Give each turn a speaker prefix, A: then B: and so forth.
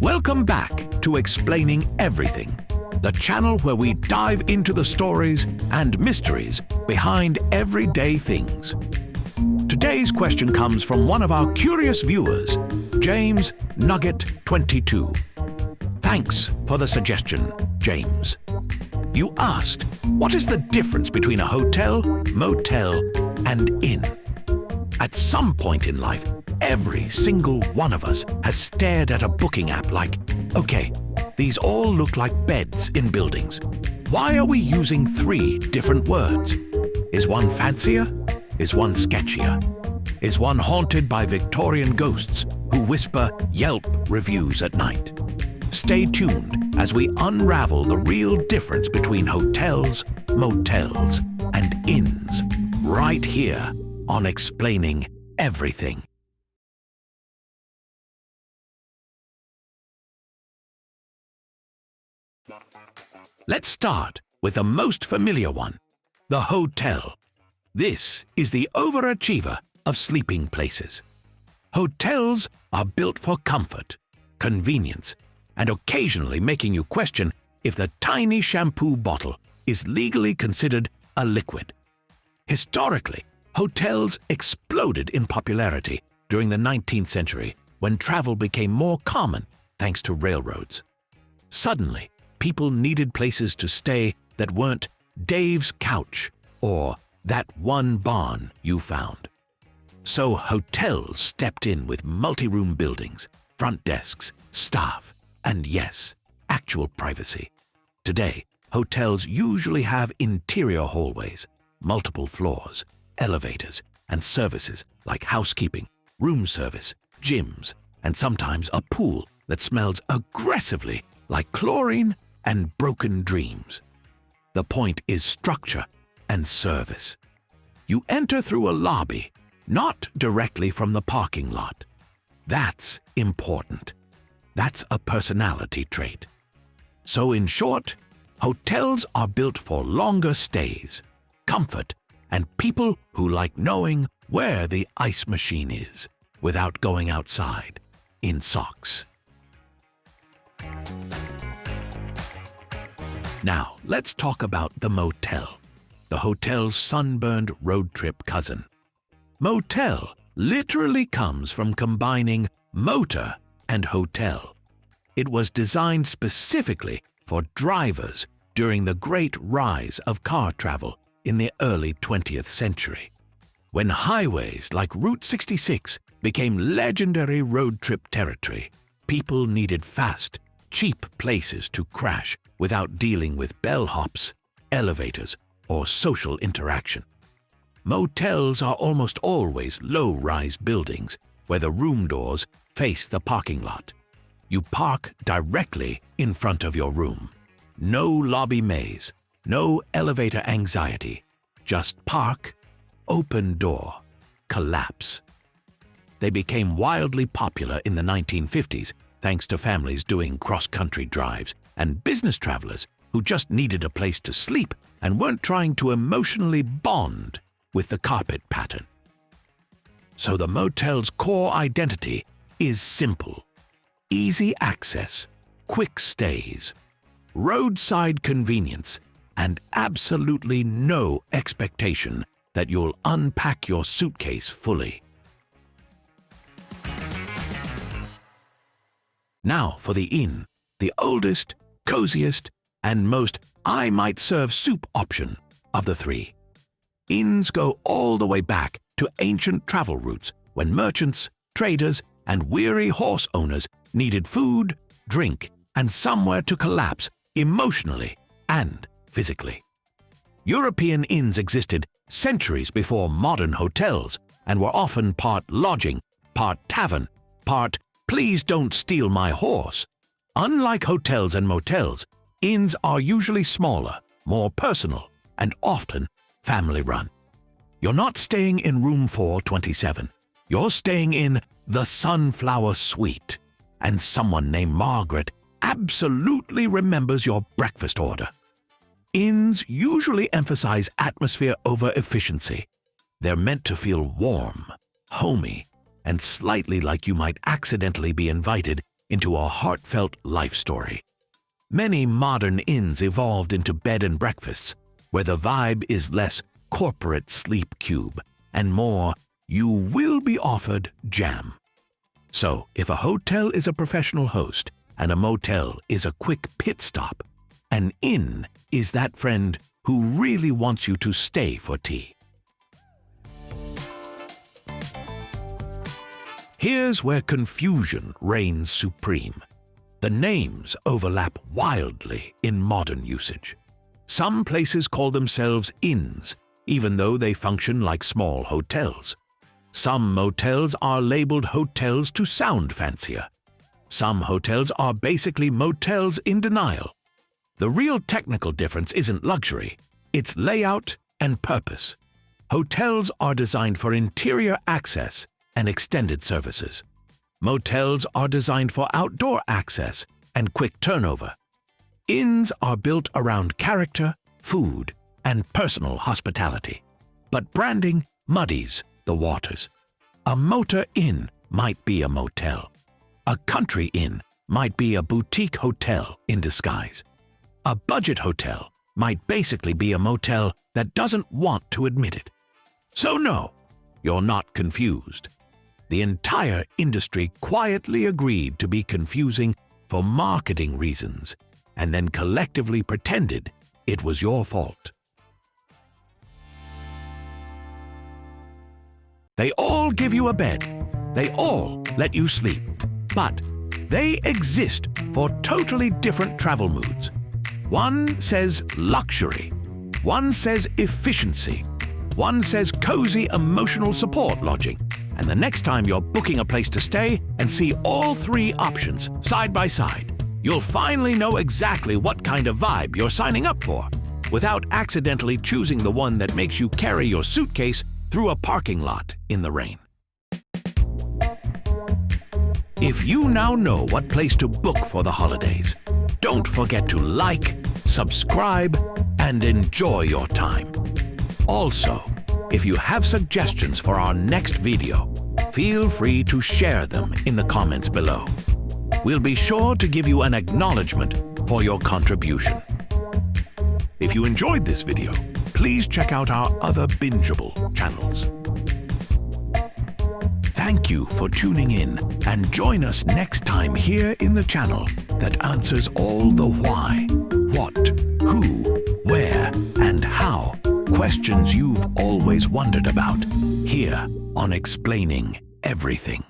A: Welcome back to Explaining Everything, the channel where we dive into the stories and mysteries behind everyday things. Today's question comes from one of our curious viewers, James Nugget 22. Thanks for the suggestion, James. You asked, what is the difference between a hotel, motel, and inn? At some point in life, every single one of us has stared at a booking app like, okay, these all look like beds in buildings. Why are we using 3 different words? Is one fancier? Is one sketchier? Is one haunted by Victorian ghosts who whisper Yelp reviews at night? Stay tuned as we unravel the real difference between hotels, motels, and inns right here on Explaining Everything. Let's start with the most familiar one, the hotel. This is the overachiever of sleeping places. Hotels are built for comfort, convenience, and occasionally making you question if the tiny shampoo bottle is legally considered a liquid. Historically, hotels exploded in popularity during the 19th century when travel became more common thanks to railroads. Suddenly, people needed places to stay that weren't Dave's couch or that one barn you found. So hotels stepped in with multi-room buildings, front desks, staff, and yes, actual privacy. Today, hotels usually have interior hallways, multiple floors, elevators, and services like housekeeping, room service, gyms, and sometimes a pool that smells aggressively like chlorine and broken dreams. The point is structure and service. You enter through a lobby, not directly from the parking lot. That's important. That's a personality trait. So in short, hotels are built for longer stays, comfort, and people who like knowing where the ice machine is without going outside in socks. Now, let's talk about the motel, the hotel's sunburned road trip cousin. Motel literally comes from combining motor and hotel. It was designed specifically for drivers during the great rise of car travel in the early 20th century. When highways like Route 66 became legendary road trip territory, people needed fast, cheap places to crash without dealing with bellhops, elevators, or social interaction. Motels are almost always low-rise buildings where the room doors face the parking lot. You park directly in front of your room. No lobby maze, no elevator anxiety. Just park, open door, collapse. They became wildly popular in the 1950s thanks to families doing cross-country drives and business travelers who just needed a place to sleep and weren't trying to emotionally bond with the carpet pattern. So the motel's core identity is simple. Easy access, quick stays, roadside convenience, and absolutely no expectation that you'll unpack your suitcase fully. Now for the inn, the oldest, coziest, and most I might serve soup option of the 3. Inns go all the way back to ancient travel routes when merchants, traders, and weary horse owners needed food, drink, and somewhere to collapse emotionally and physically. European inns existed centuries before modern hotels and were often part lodging, part tavern, part please don't steal my horse. Unlike hotels and motels, inns are usually smaller, more personal, and often family-run. You're not staying in room 427. You're staying in the Sunflower Suite, and someone named Margaret absolutely remembers your breakfast order. Inns usually emphasize atmosphere over efficiency. They're meant to feel warm, homey, and slightly like you might accidentally be invited into a heartfelt life story. Many modern inns evolved into bed and breakfasts, where the vibe is less corporate sleep cube and more you will be offered jam. So, if a hotel is a professional host and a motel is a quick pit stop, an inn is that friend who really wants you to stay for tea. Here's where confusion reigns supreme. The names overlap wildly in modern usage. Some places call themselves inns, even though they function like small hotels. Some motels are labeled hotels to sound fancier. Some hotels are basically motels in denial. The real technical difference isn't luxury, it's layout and purpose. Hotels are designed for interior access and extended services. Motels are designed for outdoor access and quick turnover. Inns are built around character, food, and personal hospitality. But branding muddies the waters. A motor inn might be a motel. A country inn might be a boutique hotel in disguise. A budget hotel might basically be a motel that doesn't want to admit it. So no, you're not confused. The entire industry quietly agreed to be confusing for marketing reasons and then collectively pretended it was your fault. They all give you a bed. They all let you sleep. But they exist for totally different travel moods. One says luxury. One says efficiency. One says cozy emotional support lodging. And the next time you're booking a place to stay and see all three options side by side, you'll finally know exactly what kind of vibe you're signing up for, without accidentally choosing the one that makes you carry your suitcase through a parking lot in the rain. If you now know what place to book for the holidays, don't forget to like, subscribe, and enjoy your time. Also, if you have suggestions for our next video, feel free to share them in the comments below. We'll be sure to give you an acknowledgement for your contribution. If you enjoyed this video, please check out our other bingeable channels. Thank you for tuning in, and join us next time here in the channel that answers all the why, what, who, where, and how questions you've always wondered about, here on Explaining Everything.